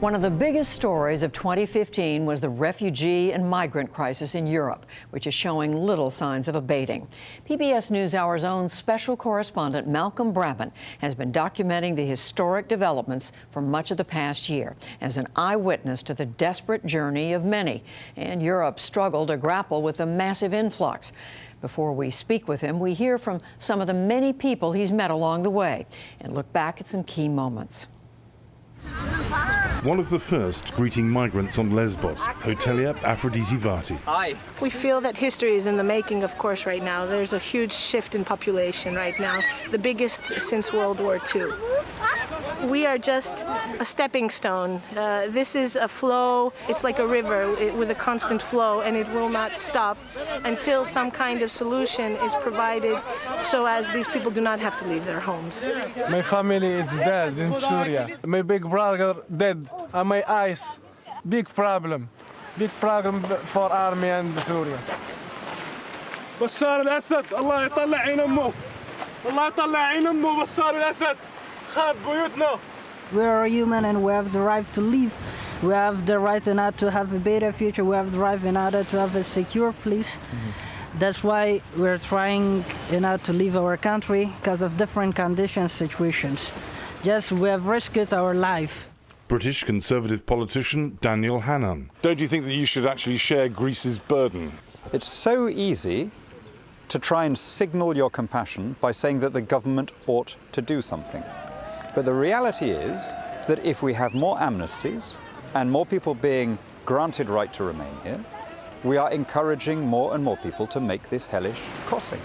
One of the biggest stories of 2015 was the refugee and migrant crisis in Europe, which is showing little signs of abating. PBS NewsHour's own special correspondent Malcolm Brabant has been documenting the historic developments for much of the past year as an eyewitness to the desperate journey of many. And Europe's struggle to grapple with the massive influx. Before we speak with him, we hear from some of the many people he's met along the way and look back at some key moments. One of the first greeting migrants on Lesbos, hotelier Aphrodite Vati. Hi. We feel that history is in the making, of course, right now. There's a huge shift in population right now, the biggest since World War II. We are just a stepping stone. This is a flow. It's like a river with a constant flow, and it will not stop until some kind of solution is provided so as these people do not have to leave their homes. My family is dead in Syria. My big brother dead, and my eyes, big problem for army and Syria. بشار الأسد الله يطلع عين أمه الله يطلع عين أمه بشار الأسد خاب بيوتنا. We are human and we have the right to live. We have the right in order to have a better future. We have the right in order to have a secure place. That's why we're trying in order to leave our country because of different conditions, situations. Just we have risked our life. British Conservative politician Daniel Hannan. Don't you think that you should actually share Greece's burden? It's so easy to try and signal your compassion by saying that the government ought to do something. But the reality is that if we have more amnesties and more people being granted right to remain here, we are encouraging more and more people to make this hellish crossing.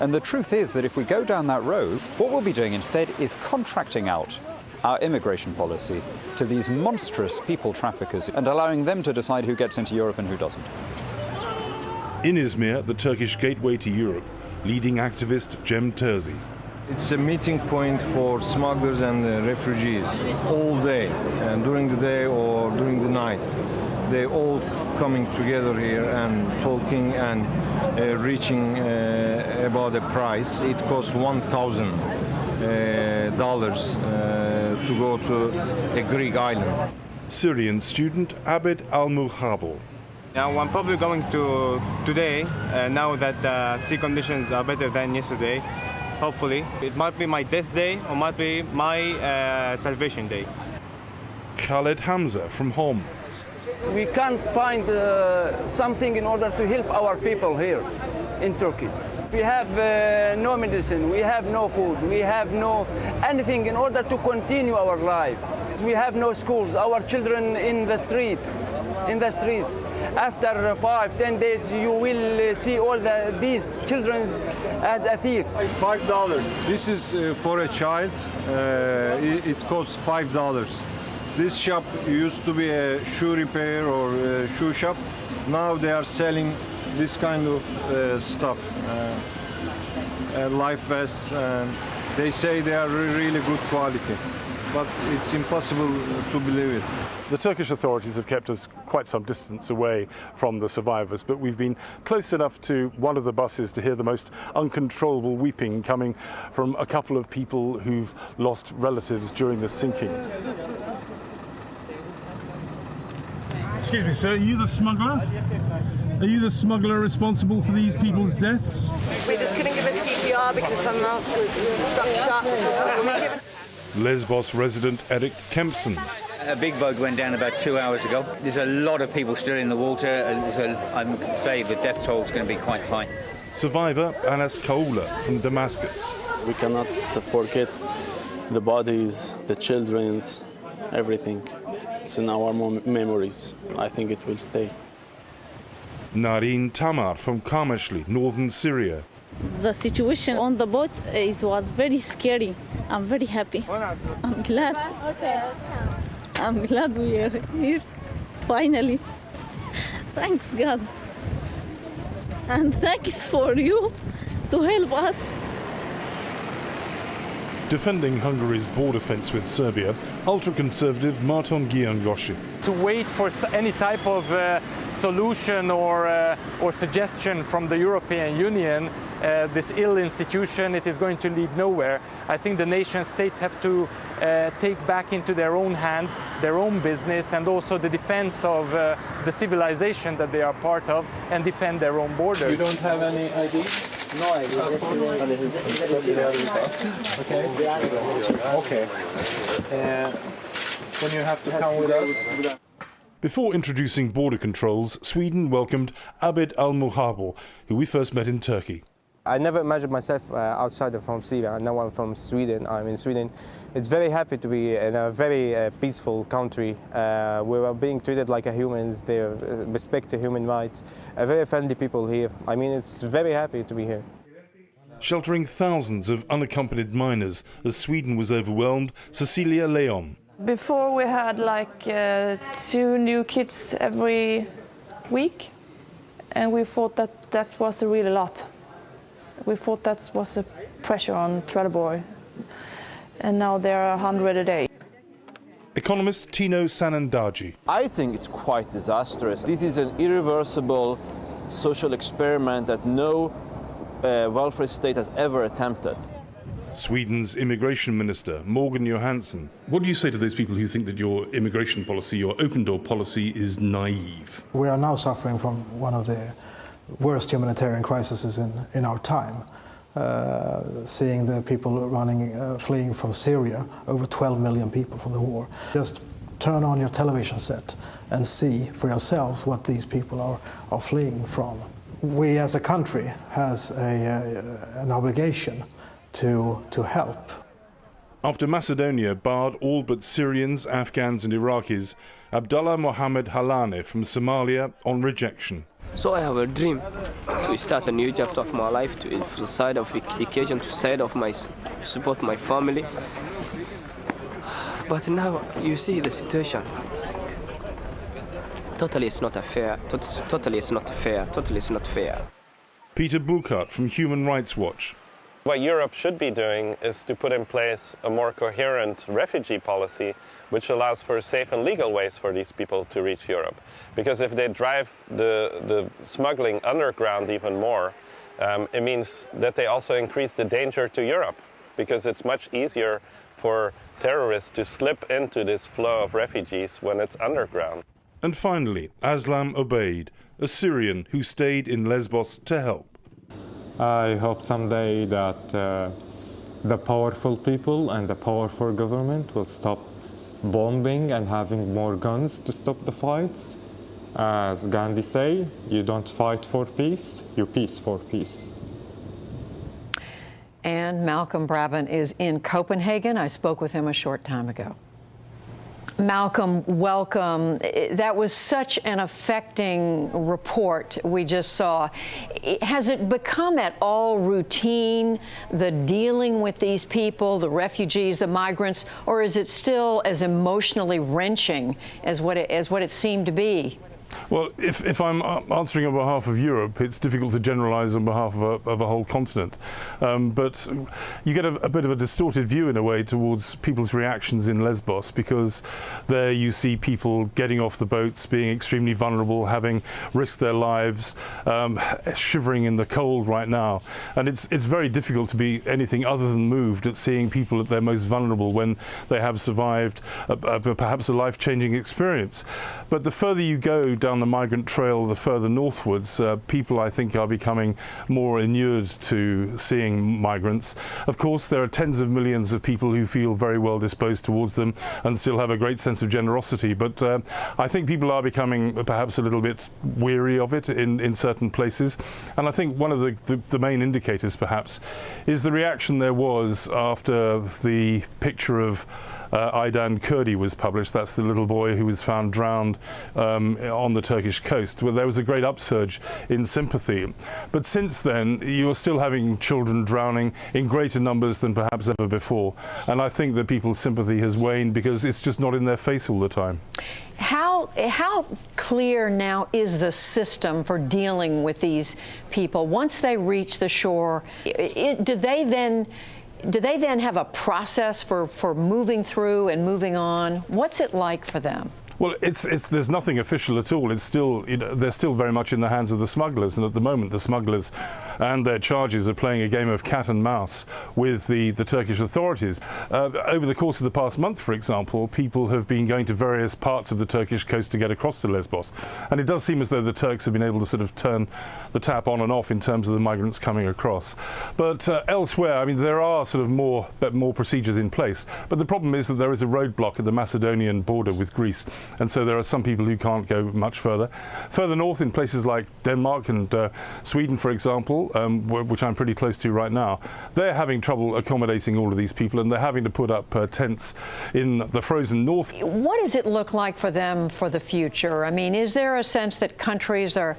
And the truth is that if we go down that road, what we'll be doing instead is contracting out our immigration policy to these monstrous people traffickers and allowing them to decide who gets into Europe and who doesn't. In Izmir, the Turkish gateway to Europe, leading activist Cem Terzi. It's a meeting point for smugglers and refugees all day, and during the day or during the night. They all coming together here and talking and reaching about the price. It costs $1,000 to go to a Greek island. Syrian student Abed Al-Muhabal. Now I'm probably going to today, now that sea conditions are better than yesterday. Hopefully. It might be my death day or might be my salvation day. Khaled Hamza from Homs. We can't find something in order to help our people here in Turkey. We have no medicine, we have no food, we have no anything in order to continue our life. We have no schools, our children in the streets. After 5-10 days, you will see all these children as a thieves. $5. This is for a child. It costs $5. This shop used to be a shoe repair or a shoe shop. Now they are selling this kind of stuff, life vests. They say they are really good quality, but it's impossible to believe it. The Turkish authorities have kept us quite some distance away from the survivors, but we've been close enough to one of the buses to hear the most uncontrollable weeping coming from a couple of people who've lost relatives during the sinking. Excuse me, sir, are you the smuggler? Are you the smuggler responsible for these people's deaths? We just couldn't give us CPR because I'm not struck shot. Lesbos resident Eric Kempson. A big boat went down about 2 hours ago. There's a lot of people still in the water, and I'm say the death toll is going to be quite high. Survivor Anas Kaula from Damascus. We cannot forget the bodies, the children's, everything. It's in our memories. I think it will stay. Nareen Tamar from Kamashli, northern Syria. The situation on the boat was very scary. I'm very happy. I'm glad. I'm glad we are here, finally. Thanks God. And thanks for you to help us. defending Hungary's border fence with Serbia, ultra-conservative Marton Gyöngyösi. To wait for any type of solution or suggestion from the European Union, this ill institution, it is going to lead nowhere. I think the nation states have to take back into their own hands their own business and also the defense of the civilization that they are part of and defend their own borders. You don't have any ID? No ID. Okay. Okay. When you have to come with us. Before introducing border controls, Sweden welcomed Abed Al-Muhabal, who we first met in Turkey. I never imagined myself outside from Syria. Now I'm from Sweden. I'm in Sweden. It's very happy to be in a very peaceful country. We are being treated like humans. They respect the human rights. Very friendly people here. I mean, it's very happy to be here. Sheltering thousands of unaccompanied minors as Sweden was overwhelmed, Cecilia Leon. Before we had like 2 new kids every week, and we thought that was really a lot. We thought that was a pressure on Trelleborg, and now there are 100 a day. Economist Tino Sanandaji. I think it's quite disastrous. This is an irreversible social experiment that no welfare state has ever attempted. Sweden's immigration minister, Morgan Johansson. What do you say to those people who think that your immigration policy, your open door policy, is naive? We are now suffering from one of the worst humanitarian crises in our time. Seeing the people fleeing from Syria, over 12 million people from the war. Just turn on your television set and see for yourselves what these people are fleeing from. We as a country has an obligation to help. After Macedonia barred all but Syrians, Afghans and Iraqis, Abdullah Mohammed Halane from Somalia on rejection. So I have a dream to start a new chapter of my life, to the side of education, to side of my support my family. But now you see the situation. Totally it's not fair. Totally it's not fair. Totally it's not fair. Peter Burkhardt from Human Rights Watch. What Europe should be doing is to put in place a more coherent refugee policy which allows for safe and legal ways for these people to reach Europe. Because if they drive the smuggling underground even more, it means that they also increase the danger to Europe, because it's much easier for terrorists to slip into this flow of refugees when it's underground. And finally, Aslam Obeid, a Syrian who stayed in Lesbos to help. I hope someday that the powerful people and the powerful government will stop bombing and having more guns to stop the fights. As Gandhi say, you don't fight for peace, you peace for peace. And Malcolm Brabant is in Copenhagen. I spoke with him a short time ago. Malcolm, welcome. That was such an affecting report we just saw. Has it become at all routine, the dealing with these people, the refugees, the migrants, or is it still as emotionally wrenching as what it seemed to be? Well, if I'm answering on behalf of Europe, it's difficult to generalise on behalf of a whole continent. But you get a bit of a distorted view, in a way, towards people's reactions in Lesbos, because there you see people getting off the boats, being extremely vulnerable, having risked their lives, shivering in the cold right now. And it's very difficult to be anything other than moved at seeing people at their most vulnerable when they have survived perhaps a life-changing experience. But the further you go down the migrant trail, the further northwards, people, I think, are becoming more inured to seeing migrants. Of course, there are tens of millions of people who feel very well disposed towards them and still have a great sense of generosity. But I think people are becoming perhaps a little bit weary of it in certain places. And I think one of the main indicators, perhaps, is the reaction there was after the picture of Aydan Kurdi was published. That's the little boy who was found drowned on the Turkish coast, where there was a great upsurge in sympathy. But since then, you're still having children drowning in greater numbers than perhaps ever before. And I think that people's sympathy has waned because it's just not in their face all the time. How clear now is the system for dealing with these people? Once they reach the shore, do they then Do they then have a process for moving through and moving on? What's it like for them? Well, there's nothing official at all. It's still, they're still very much in the hands of the smugglers, and at the moment the smugglers and their charges are playing a game of cat and mouse with the Turkish authorities. Over the course of the past month, for example, people have been going to various parts of the Turkish coast to get across to Lesbos, and it does seem as though the Turks have been able to sort of turn the tap on and off in terms of the migrants coming across. But elsewhere, I mean, there are sort of more procedures in place, but the problem is that there is a roadblock at the Macedonian border with Greece. And so there are some people who can't go much further. Further north, in places like Denmark and Sweden, for example, which I'm pretty close to right now, they're having trouble accommodating all of these people, and they're having to put up tents in the frozen north. What does it look like for them for the future? I mean, is there a sense that countries are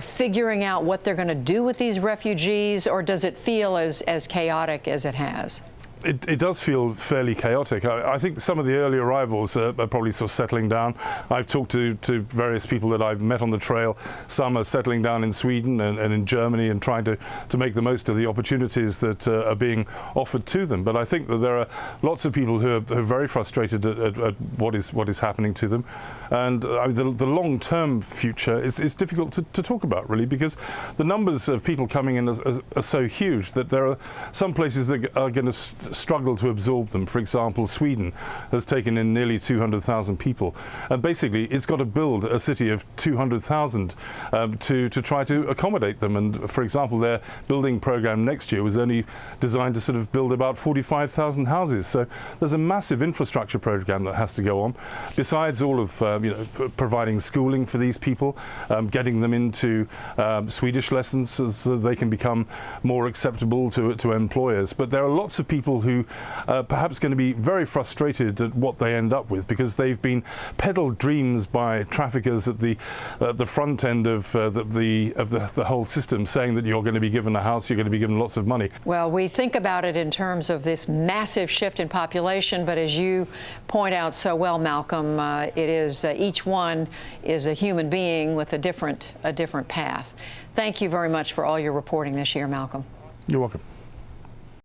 figuring out what they're going to do with these refugees, or does it feel as chaotic as it has? It does feel fairly chaotic. I think some of the early arrivals are probably sort of settling down. I've talked to various people that I've met on the trail. Some are settling down in Sweden and in Germany and trying to make the most of the opportunities that are being offered to them. But I think that there are lots of people who are very frustrated at what is happening to them. And the long-term future is difficult to talk about, really, because the numbers of people coming in are so huge that there are some places that are going to struggle to absorb them. For example, Sweden has taken in nearly 200,000 people, and basically it's got to build a city of 200,000 to try to accommodate them. And for example, their building program next year was only designed to sort of build about 45,000 houses. So there's a massive infrastructure program that has to go on, besides all of providing schooling for these people, getting them into Swedish lessons so they can become more acceptable to employers. But there are lots of people who are perhaps going to be very frustrated at what they end up with, because they've been peddled dreams by traffickers at the front end of the whole system, saying that you're going to be given a house, you're going to be given lots of money. Well, we think about it in terms of this massive shift in population, but as you point out so well, Malcolm, it is each one is a human being with a different path. Thank you very much for all your reporting this year, Malcolm. You're welcome.